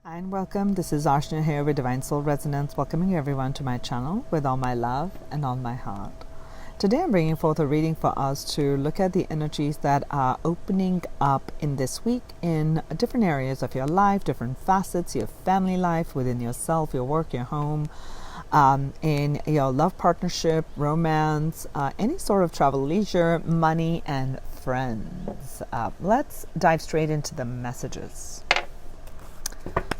Hi and welcome. This is Archana here with Divine Soul Resonance, welcoming everyone to my channel with all my love and all my heart. Today I'm bringing forth a reading for us to look at the energies that are opening up in this week in different areas of your life, different facets, your family life, within yourself, your work, your home, in your love partnership, romance, any sort of travel, leisure, money, and friends. Let's dive straight into the messages.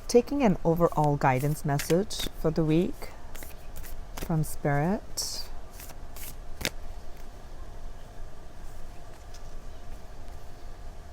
Taking an overall guidance message for the week from Spirit.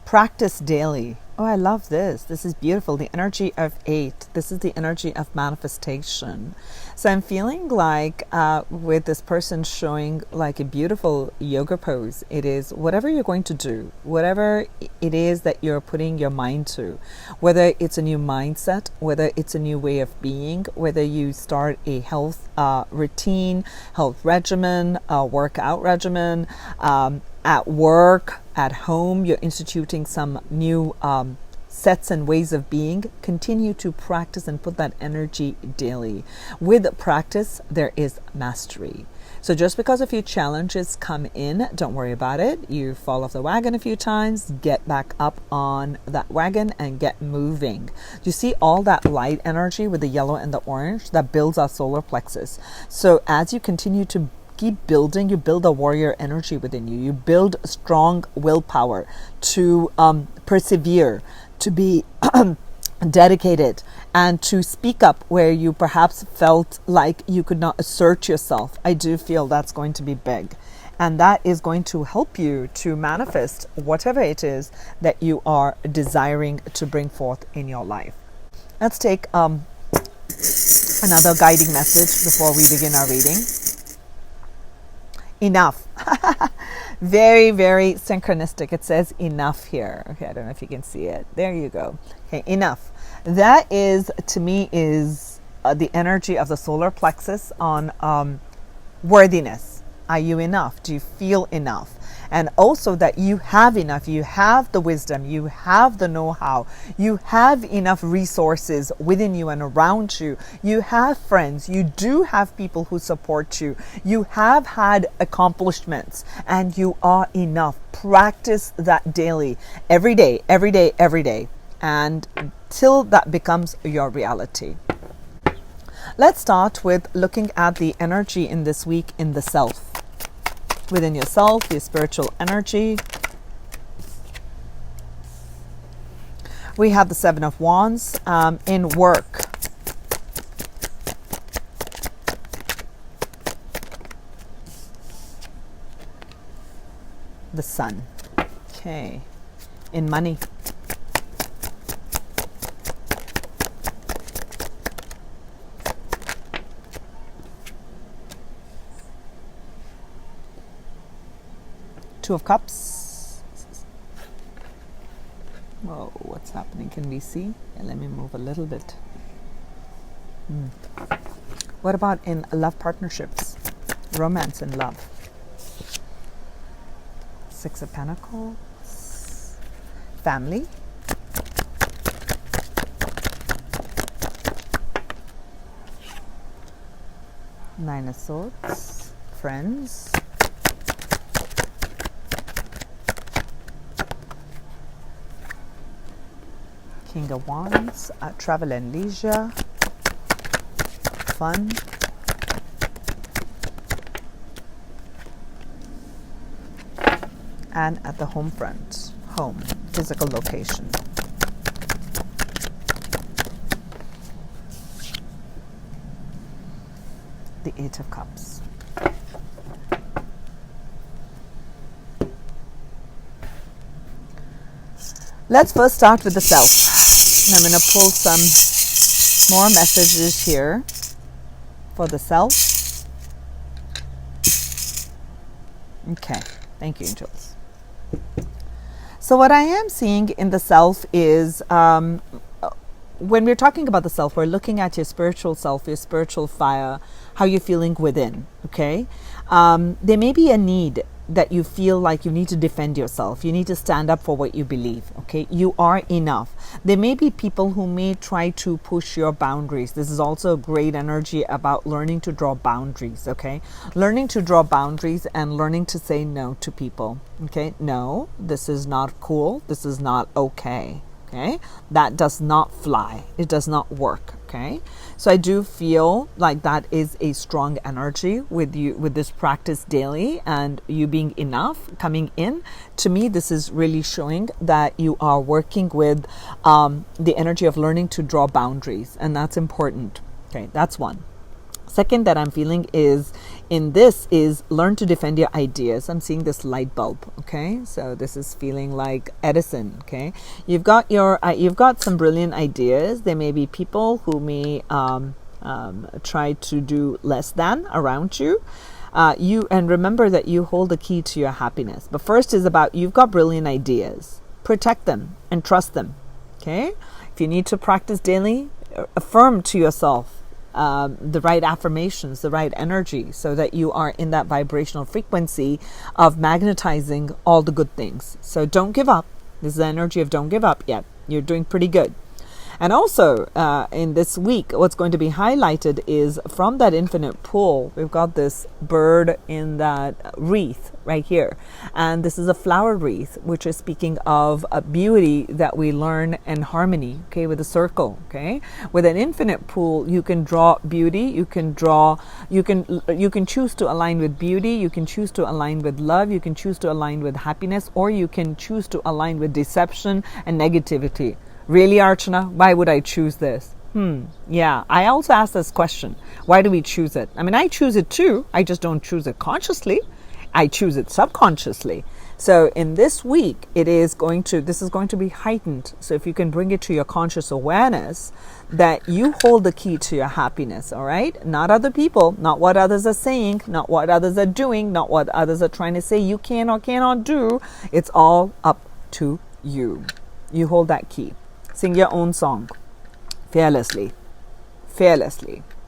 Practice daily. Oh, I love this. This is beautiful. The energy of 8. This is the energy of manifestation. So I'm feeling like with this person showing like a beautiful yoga pose, it is whatever you're going to do, whatever it is that you're putting your mind to, whether it's a new mindset, whether it's a new way of being, whether you start a health routine, health regimen, workout regimen, at work, at home, you're instituting some new sets and ways of being. Continue to practice and put that energy daily. With practice, there is mastery. So just because a few challenges come in, don't worry about it. You fall off the wagon a few times, get back up on that wagon and get moving. You see all that light energy with the yellow and the orange that builds our solar plexus. So as you continue to keep building, you build a warrior energy within you. You build strong willpower to persevere, to be dedicated, and to speak up where you perhaps felt like you could not assert yourself. I do feel that's going to be big. And that is going to help you to manifest whatever it is that you are desiring to bring forth in your life. Let's take another guiding message before we begin our reading. Enough. Very, very synchronistic. It says enough here. Okay, I don't know if you can see it. There you go. Okay, enough. That is, to me, is the energy of the solar plexus on worthiness. Are you enough? Do you feel enough? And also that you have enough. You have the wisdom. You have the know-how. You have enough resources within you and around you. You have friends. You do have people who support you. You have had accomplishments and you are enough. Practice that daily, every day, every day, every day, and till that becomes your reality. Let's start with looking at the energy in this week in the self. Within yourself, your spiritual energy. We have the 7 of Wands in work. The Sun. Okay. In money. Two of Cups. Whoa, what's happening? Can we see? Yeah, let me move a little bit. What about in love partnerships? Romance and love. 6 of Pentacles. Family. Nine of Swords. Friends. King of Wands, travel and leisure, fun, and at the home front, home, physical location. The 8 of Cups. Let's first start with the self. I'm going to pull some more messages here for the self. Okay, thank you, angels. So what I am seeing in the self is when we're talking about the self, we're looking at your spiritual self, your spiritual fire, how you're feeling within. Okay. There may be a need that you feel like you need to defend yourself. You need to stand up for what you believe. Okay. You are enough. There may be people who may try to push your boundaries. This is also a great energy about learning to draw boundaries. Okay. Learning to draw boundaries and learning to say no to people. Okay. No, this is not cool. This is not okay. Okay. That does not fly. It does not work. Okay. So I do feel like that is a strong energy with you, with this practice daily and you being enough coming in. To me, this is really showing that you are working with the energy of learning to draw boundaries, and that's important. Okay, that's one. Second that I'm feeling is learn to defend your ideas. I'm seeing this light bulb. Okay, so this is feeling like Edison. Okay, you've got some brilliant ideas. There may be people who may try to do less than around you. And remember that you hold the key to your happiness. But first is about, you've got brilliant ideas. Protect them and trust them. Okay, if you need to practice daily, affirm to yourself the right affirmations, the right energy, so that you are in that vibrational frequency of magnetizing all the good things. So don't give up. This is the energy of don't give up yet. You're doing pretty good. And also in this week, what's going to be highlighted is from that infinite pool, we've got this bird in that wreath right here. And this is a flower wreath, which is speaking of a beauty that we learn in harmony, okay, with a circle, okay? With an infinite pool, you can draw beauty, you can choose to align with beauty, you can choose to align with love, you can choose to align with happiness, or you can choose to align with deception and negativity. Really, Archana, why would I choose this? Yeah, I also asked this question. Why do we choose it? I mean, I choose it too. I just don't choose it consciously. I choose it subconsciously. So in this week, this is going to be heightened. So if you can bring it to your conscious awareness that you hold the key to your happiness, all right? Not other people, not what others are saying, not what others are doing, not what others are trying to say you can or cannot do. It's all up to you. You hold that key. Sing your own song. Fearlessly.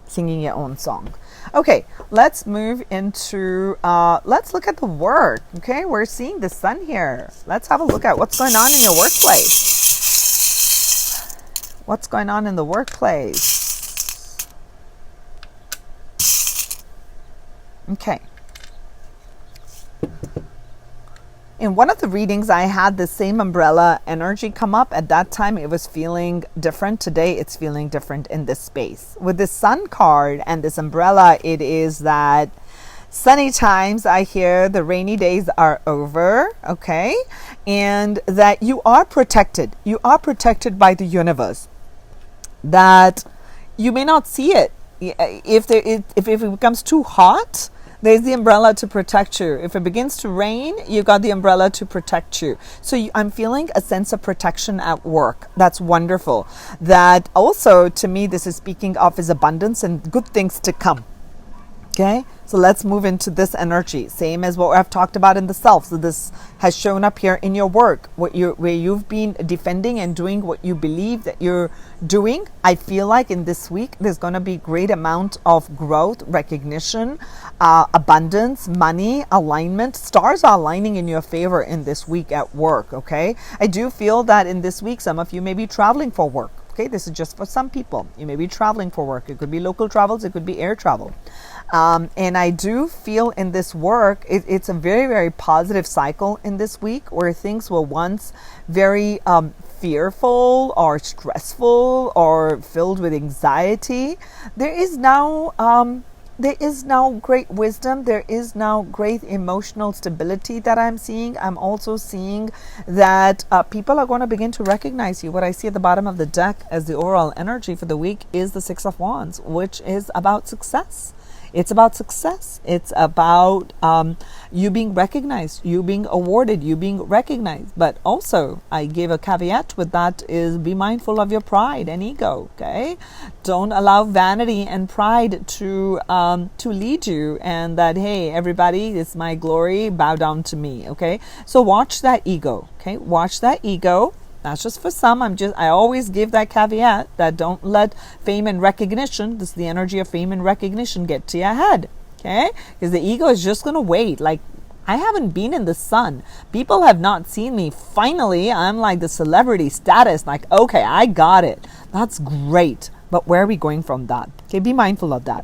Singing your own song. Okay, let's move into, let's look at the work. Okay, we're seeing the sun here. Let's have a look at what's going on in your workplace. What's going on in the workplace? Okay. In one of the readings, I had the same umbrella energy come up. At that time, it was feeling different. Today, it's feeling different in this space. With this sun card and this umbrella, it is that sunny times, I hear the rainy days are over, okay? And that you are protected. You are protected by the universe. That you may not see it. If it becomes too hot, there's the umbrella to protect you. If it begins to rain, you got the umbrella to protect you. So I'm feeling a sense of protection at work. That's wonderful. That also, to me, this is speaking of is abundance and good things to come. Okay, so let's move into this energy. Same as what I've talked about in the self. So this has shown up here in your work, where you've been defending and doing what you believe that you're doing. I feel like in this week, there's going to be great amount of growth, recognition, abundance, money, alignment. Stars are aligning in your favor in this week at work. Okay, I do feel that in this week, some of you may be traveling for work. Okay, this is just for some people. You may be traveling for work. It could be local travels. It could be air travel. And I do feel in this work, it's a very, very positive cycle in this week where things were once very fearful or stressful or filled with anxiety. There is now great wisdom. There is now great emotional stability that I'm seeing. I'm also seeing that people are going to begin to recognize you. What I see at the bottom of the deck as the overall energy for the week is the Six of Wands, which is about success. It's about success. It's about you being recognized, you being awarded, you being recognized. But also, I gave a caveat with that is be mindful of your pride and ego, okay? Don't allow vanity and pride to lead you, and that, hey, everybody, it's my glory, bow down to me, okay? So watch that ego, okay? Watch that ego. That's just for some. I always give that caveat that don't let fame and recognition, this is the energy of fame and recognition, get to your head. Okay? Because the ego is just going to wait. Like, I haven't been in the sun. People have not seen me. Finally, I'm like the celebrity status. Like, okay, I got it. That's great. But where are we going from that? Okay, be mindful of that.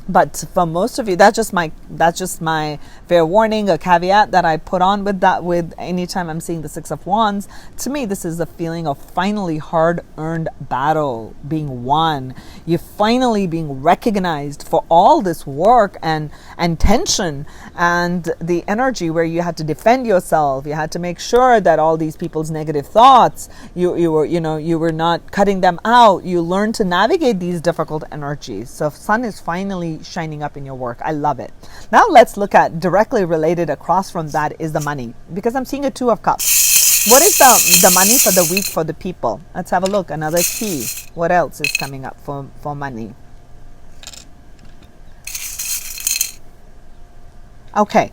But for most of you, that's just my fair warning, a caveat that I put on with that. With anytime I'm seeing the Six of Wands, to me this is a feeling of finally hard-earned battle being won. You're finally being recognized for all this work and tension and the energy where you had to defend yourself. You had to make sure that all these people's negative thoughts, you were not cutting them out. You learned to navigate these difficult energies. So Sun is finally shining up in your work. I love it. Now let's look at directly related across from that is the money, because I'm seeing a Two of Cups. What is the money for the week for the people? Let's have a look. Another key. What else is coming up for money? Okay,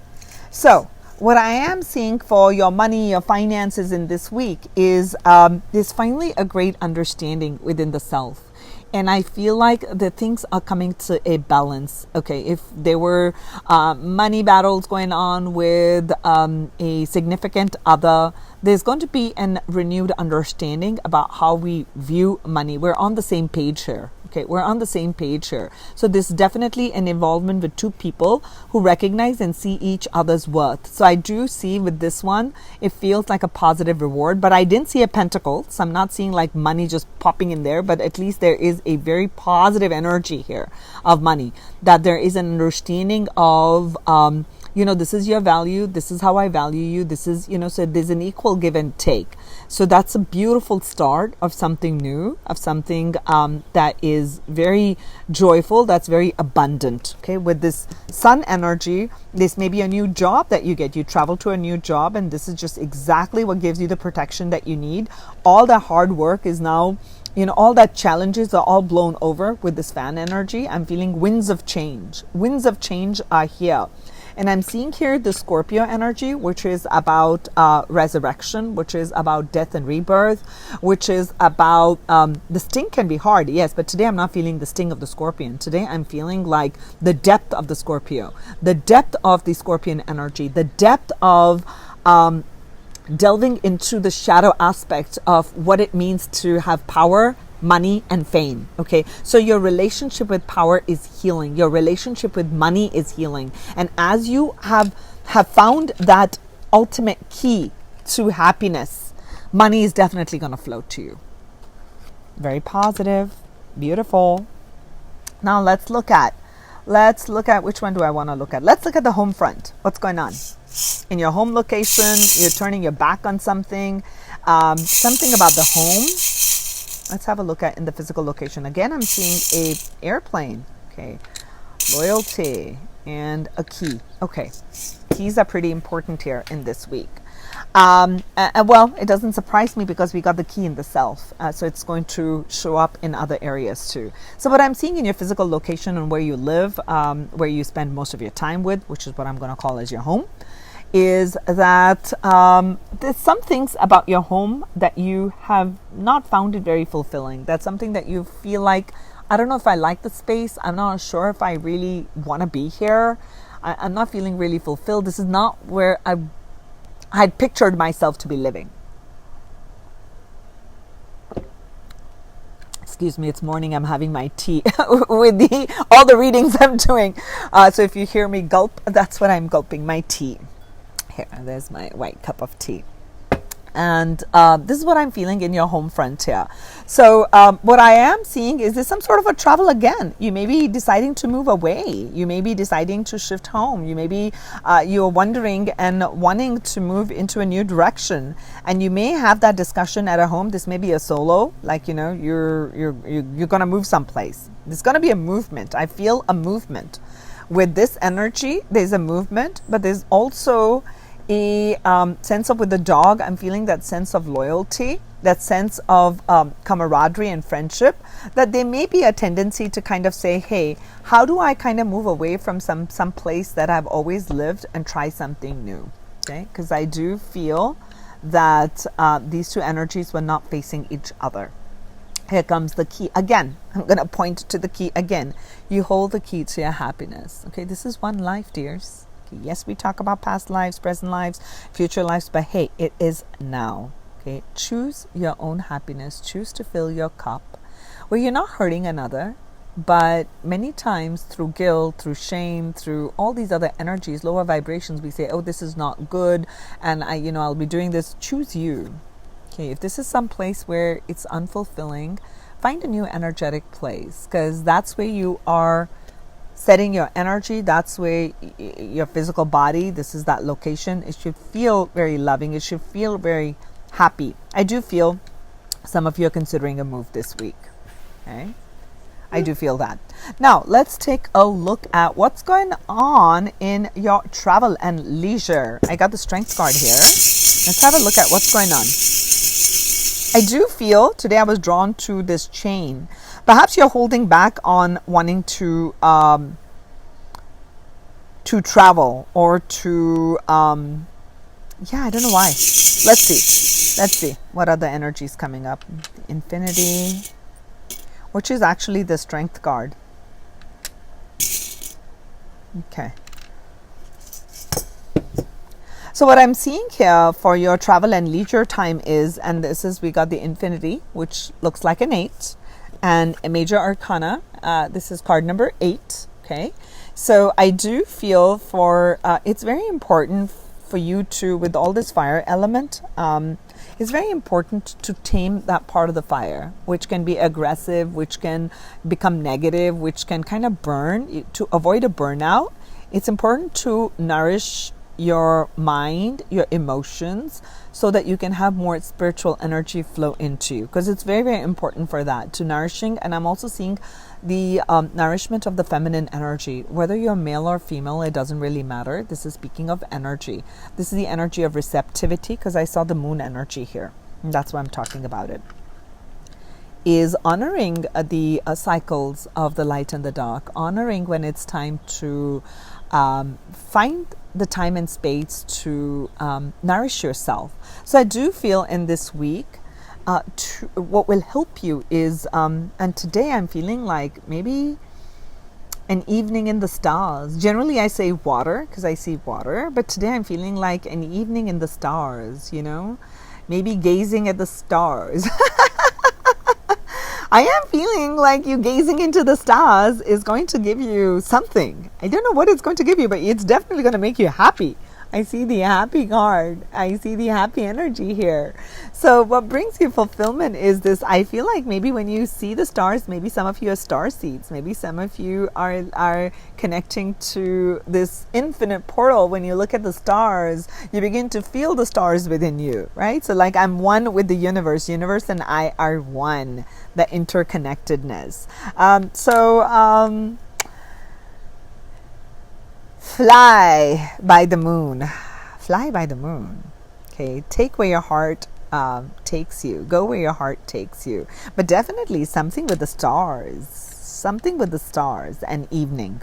so what I am seeing for your money, your finances in this week is there's finally a great understanding within the self. And I feel like the things are coming to a balance. Okay, if there were money battles going on with a significant other, there's going to be a renewed understanding about how we view money. We're on the same page here. Okay, we're on the same page here. So there's definitely an involvement with two people who recognize and see each other's worth. So I do see with this one, it feels like a positive reward, but I didn't see a pentacle. So I'm not seeing like money just popping in there, but at least there is a very positive energy here of money, that there is an understanding of, this is your value. This is how I value you. This is, so there's an equal give and take. So that's a beautiful start of something new, of something that is very joyful, that's very abundant. Okay, with this Sun energy, this may be a new job that you get. You travel to a new job, and this is just exactly what gives you the protection that you need. All the hard work is now, all that challenges are all blown over with this fan energy. I'm feeling winds of change. Winds of change are here. And I'm seeing here the Scorpio energy, which is about resurrection, which is about death and rebirth, which is about the sting can be hard, yes, but today I'm not feeling the sting of the Scorpion. Today I'm feeling like the depth of the Scorpio, the depth of the Scorpion energy, the depth of delving into the shadow aspect of what it means to have power, money, and fame. Okay, so your relationship with power is healing. Your relationship with money is healing. And as you have found that ultimate key to happiness, money is definitely going to flow to you. Very positive, beautiful. Now let's look at which one do I want to look at? Let's look at the home front. What's going on? In your home location, you're turning your back on something, something about the home. Let's have a look at in the physical location. Again, I'm seeing a airplane. Okay, loyalty and a key. Okay, keys are pretty important here in this week. Well, it doesn't surprise me because we got the key in the self. So it's going to show up in other areas too. So what I'm seeing in your physical location and where you live, where you spend most of your time with, which is what I'm going to call as your home, is that there's some things about your home that you have not found it very fulfilling. That's something that you feel like, I don't know if I like the space. I'm not sure if I really want to be here. I'm not feeling really fulfilled. This is not where I had pictured myself to be living. Excuse me, it's morning. I'm having my tea with all the readings I'm doing. So if you hear me gulp, that's what I'm gulping, my tea. Here, there's my white cup of tea. And this is what I'm feeling in your home front here. So what I am seeing is there's some sort of a travel again. You may be deciding to move away. You may be deciding to shift home. You may be you're wondering and wanting to move into a new direction. And you may have that discussion at a home. This may be a solo, like you're gonna move someplace. There's gonna be a movement. I feel a movement. With this energy, there's a movement, but there's also a sense of, with the dog, I'm feeling that sense of loyalty, that sense of camaraderie and friendship, that there may be a tendency to kind of say, hey, how do I kind of move away from some place that I've always lived and try something new? Okay, because I do feel that these two energies were not facing each other. Here comes the key again. I'm going to point to the key again. You hold the key to your happiness. Okay, this is one life, dears. Okay, yes, we talk about past lives, present lives, future lives, but hey, it is now. Okay, choose your own happiness. Choose to fill your cup where you're not hurting another, but many times through guilt, through shame, through all these other energies, lower vibrations, we say, oh, this is not good, and I'll be doing this. Choose you. Okay, if this is some place where it's unfulfilling, find a new energetic place, because that's where you are setting your energy. That's where your physical body, this is that location. It should feel very loving. It should feel very happy. I do feel some of you are considering a move this week. Okay, I do feel that. Now, let's take a look at what's going on in your travel and leisure. I got the Strength card here. Let's have a look at what's going on. I do feel today I was drawn to this chain. Perhaps you're holding back on wanting to travel or to, I don't know why. Let's see. What are the energies coming up? Infinity, which is actually the Strength card. Okay. So what I'm seeing here for your travel and leisure time is, and this is, we got the Infinity, which looks like an 8, and a Major Arcana. This is card number 8. Okay. So I do feel for, it's very important for you to, with all this fire element, it's very important to tame that part of the fire, which can be aggressive, which can become negative, which can kind of burn. To avoid a burnout, it's important to nourish your mind, your emotions, so that you can have more spiritual energy flow into you, because it's very, very important for that, to nourishing. And I'm also seeing the nourishment of the feminine energy. Whether you're male or female, it doesn't really matter. This is speaking of energy. This is the energy of receptivity, because I saw the moon energy here. And that's why I'm talking about it. Is honoring the cycles of the light and the dark, honoring when it's time to find the time and space to nourish yourself. So I do feel in this week, what will help you is, and today I'm feeling like maybe an evening in the stars. Generally I say water because I see water, but today I'm feeling like an evening in the stars, maybe gazing at the stars. I am feeling like you gazing into the stars is going to give you something. I don't know what it's going to give you, but it's definitely going to make you happy. I see the happy card. I see the happy energy here. So what brings you fulfillment is this. I feel like maybe when you see the stars, maybe some of you are star seeds. Maybe some of you are connecting to this infinite portal. When you look at the stars, you begin to feel the stars within you, right? So like I'm one with the universe. Universe and I are one. The interconnectedness. Fly by the moon. Fly by the moon. Okay, take where your heart takes you. Go where your heart takes you. But definitely something with the stars. Something with the stars and evening.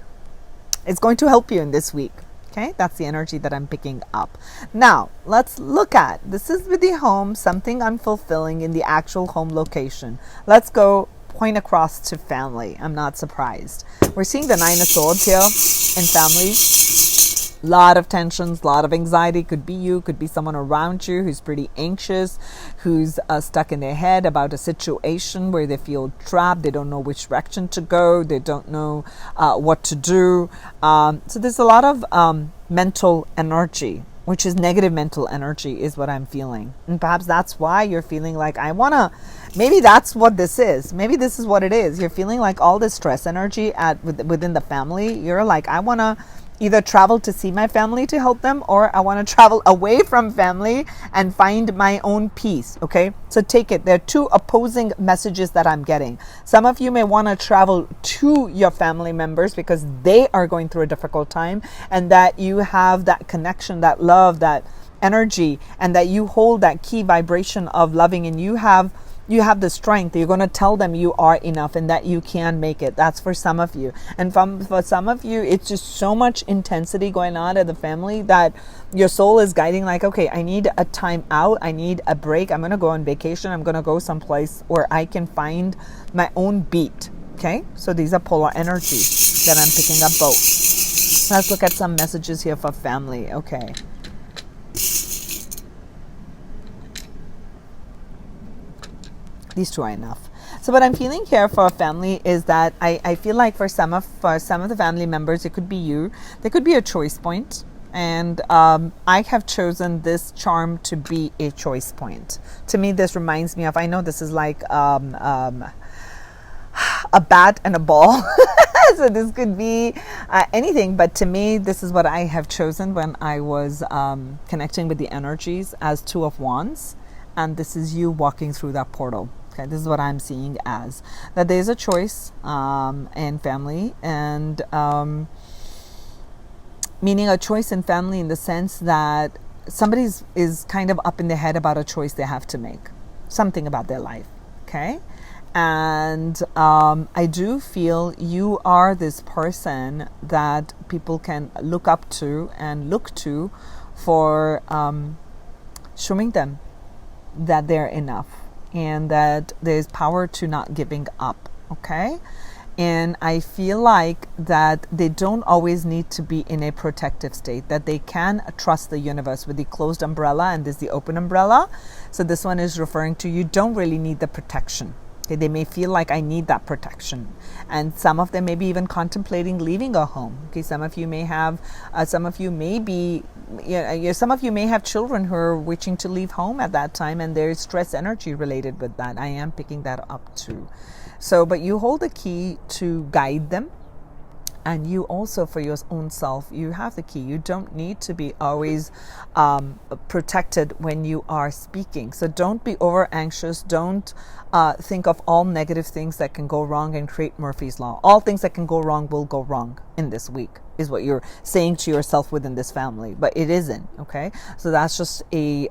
It's going to help you in this week. Okay, that's the energy that I'm picking up. Now, let's look at, this is with the home, something unfulfilling in the actual home location. Let's go point across to family. I'm not surprised. We're seeing the 9 of Swords here in family. Lot of tensions, lot of anxiety. Could be you, could be someone around you who's pretty anxious, who's stuck in their head about a situation where they feel trapped. They don't know which direction to go. They don't know what to do. So there's a lot of mental energy, which is negative mental energy is what I'm feeling. And perhaps that's why you're feeling like maybe that's what this is. Maybe this is what it is. You're feeling like all this stress energy within the family. You're like, I want to either travel to see my family to help them, or I want to travel away from family and find my own peace. Okay, so take it. There are two opposing messages that I'm getting. Some of you may want to travel to your family members because they are going through a difficult time, and that you have that connection, that love, that energy, and that you hold that key vibration of loving, and you have you have the strength. You're going to tell them you are enough and that you can make it. That's for some of you. And for some of you, it's just so much intensity going on in the family that your soul is guiding like, okay, I need a time out. I need a break. I'm going to go on vacation. I'm going to go someplace where I can find my own beat. Okay. So these are polar energies that I'm picking up both. Let's look at some messages here for family. Okay. These two are enough. So what I'm feeling here for a family is that I feel like for some of the family members, it could be you. There could be a choice point. And I have chosen this charm to be a choice point. To me, this reminds me of, I know this is like a bat and a ball. So this could be anything. But to me, this is what I have chosen when I was connecting with the energies as Two of Wands. And this is you walking through that portal. Okay, this is what I'm seeing as that there's a choice in family, and meaning a choice in family in the sense that somebody is kind of up in their head about a choice they have to make, something about their life. Okay, and I do feel you are this person that people can look up to and look to for showing them that they're enough and that there's power to not giving up. Okay, and I feel like that they don't always need to be in a protective state, that they can trust the universe with the closed umbrella and there's the open umbrella. So this one is referring to you don't really need the protection. Okay, they may feel like I need that protection, and some of them may be even contemplating leaving a home. Okay, some of you may have, some of you may have children who are wishing to leave home at that time, and there's stress energy related with that. I am picking that up too. So, but you hold the key to guide them. And you also, for your own self, you have the key. You don't need to be always protected when you are speaking. So don't be over anxious. Don't think of all negative things that can go wrong and create Murphy's Law. All things that can go wrong will go wrong in this week, is what you're saying to yourself within this family. But it isn't, okay? So that's just a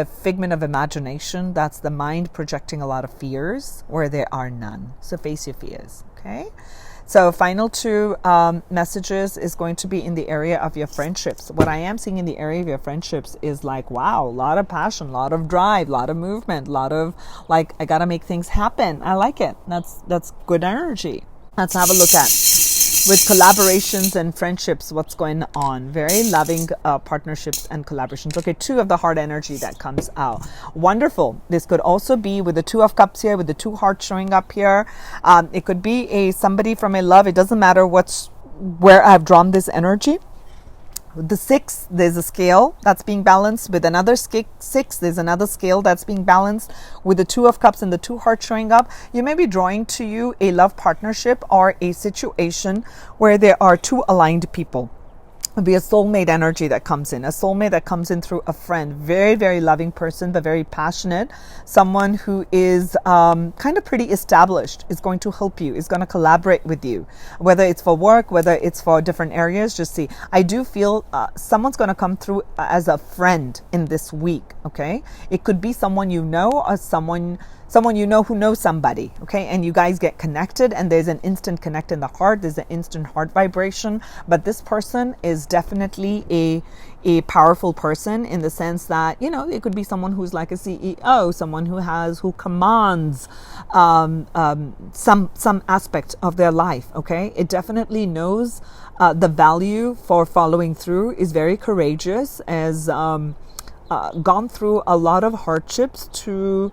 figment of imagination. That's the mind projecting a lot of fears where there are none. So face your fears, okay? So final two messages is going to be in the area of your friendships. What I am seeing in the area of your friendships is like, wow, a lot of passion, a lot of drive, a lot of movement, a lot of like, I got to make things happen. I like it. That's good energy. Let's have a look at with collaborations and friendships, what's going on. Very loving partnerships and collaborations. Okay, two of the heart energy that comes out. Wonderful. This could also be with the Two of Cups here, with the two hearts showing up here. It could be somebody from a love. It doesn't matter where I've drawn this energy. With the 6, there's a scale that's being balanced. With another 6, there's another scale that's being balanced. With the Two of Cups and the two hearts showing up, you may be drawing to you a love partnership or a situation where there are two aligned people. It'll be a soulmate energy that comes in, a soulmate that comes in through a friend. Very, very loving person, but very passionate. Someone who is kind of pretty established, is going to help you, is going to collaborate with you. Whether it's for work, whether it's for different areas, just see. I do feel someone's going to come through as a friend in this week, okay? It could be someone you know or someone you know who knows somebody, okay? And you guys get connected and there's an instant connect in the heart. There's an instant heart vibration. But this person is definitely a powerful person in the sense that, you know, it could be someone who's like a CEO, someone who commands some aspect of their life, okay? It definitely knows the value for following through, is very courageous, has gone through a lot of hardships to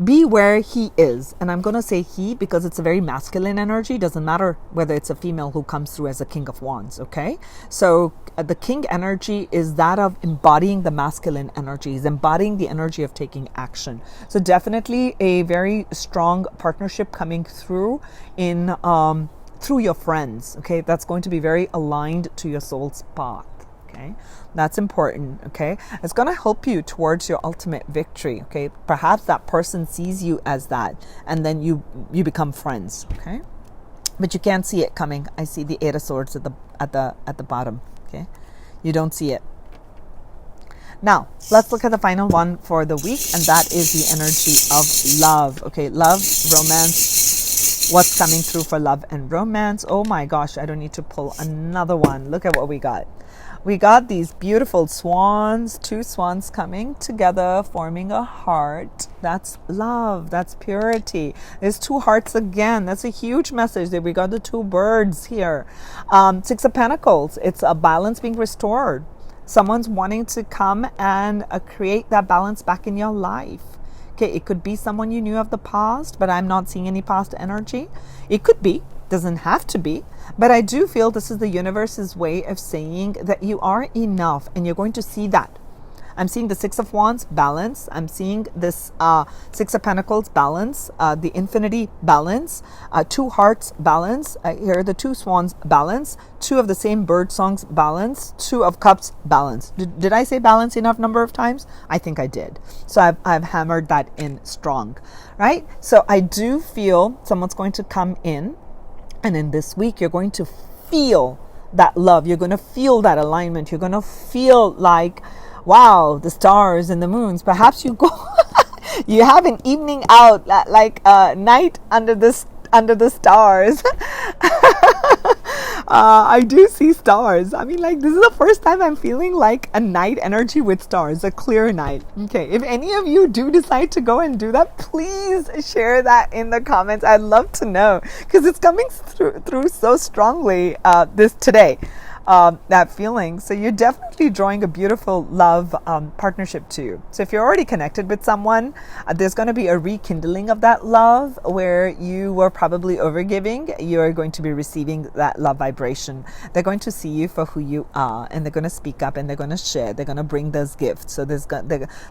be where he is. And I'm going to say he because it's a very masculine energy. Doesn't matter whether it's a female who comes through as a King of Wands, okay? So the King energy is that of embodying the masculine energies, embodying the energy of taking action. So definitely a very strong partnership coming through in through your friends, okay? That's going to be very aligned to your soul's path. Okay, that's important. Okay, it's going to help you towards your ultimate victory. Okay, perhaps that person sees you as that, and then you become friends. Okay, but you can't see it coming. I see the 8 of Swords at the bottom. Okay, you don't see it. Now, let's look at the final one for the week, and that is the energy of love. Okay, love, romance. What's coming through for love and romance? Oh my gosh, I don't need to pull another one. Look at what we got. We got these beautiful swans, 2 swans coming together, forming a heart. That's love. That's purity. There's 2 hearts again. That's a huge message that we got the 2 birds here. 6 of Pentacles. It's a balance being restored. Someone's wanting to come and create that balance back in your life. Okay, it could be someone you knew of the past, but I'm not seeing any past energy. It could be. Doesn't have to be, but I do feel this is the universe's way of saying that you are enough, and you're going to see that. I'm seeing the 6 of Wands balance. I'm seeing this 6 of Pentacles balance, the infinity balance, 2 hearts balance. Here are the 2 swans balance, 2 of the same bird songs balance, 2 of cups balance. Did I say balance enough number of times? I think I did. So I've hammered that in strong, right? So I do feel someone's going to come in, and in this week you're going to feel that love. You're going to feel that alignment. You're going to feel like, wow, the stars and the moons. Perhaps you go, you have an evening out, like a night under the stars. I do see stars. I mean, like, this is the first time I'm feeling like a night energy with stars, a clear night. Okay, if any of you do decide to go and do that, please share that in the comments. I'd love to know, because it's coming through so strongly today. That feeling. So you're definitely drawing a beautiful love partnership too. So if you're already connected with someone, there's going to be a rekindling of that love where you were probably overgiving. You're going to be receiving that love vibration. They're going to see you for who you are, and they're going to speak up, and they're going to share. They're going to bring those gifts. So this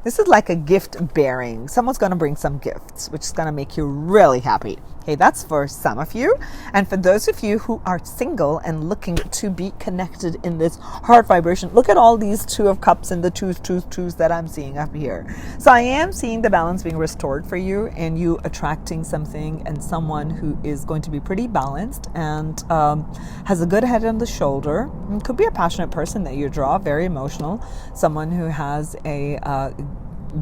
is like a gift bearing. Someone's going to bring some gifts, which is going to make you really happy. Okay, that's for some of you. And for those of you who are single and looking to be connected in this heart vibration, look at all these 2 of cups and the twos that I'm seeing up here. So I am seeing the balance being restored for you, and you attracting something and someone who is going to be pretty balanced and has a good head on the shoulder. It could be a passionate person that you draw, very emotional, someone who has a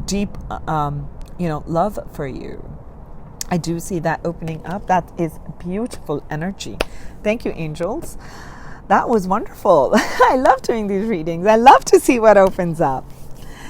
deep, love for you. I do see that opening up. That is beautiful energy. Thank you, angels. That was wonderful. I love doing these readings. I love to see what opens up.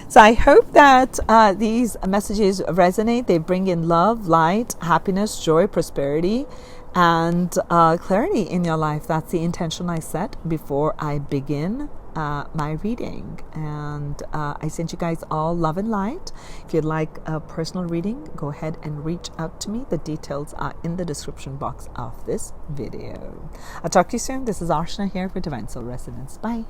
So I hope that these messages resonate. They bring in love, light, happiness, joy, prosperity, and clarity in your life. That's the intention I set before I begin my reading, and I sent you guys all love and light. If you'd like a personal reading, go ahead and reach out to me. The details are in the description box of this video. I'll talk to you soon. This is Archana here for Divine Soul Resonance. Bye.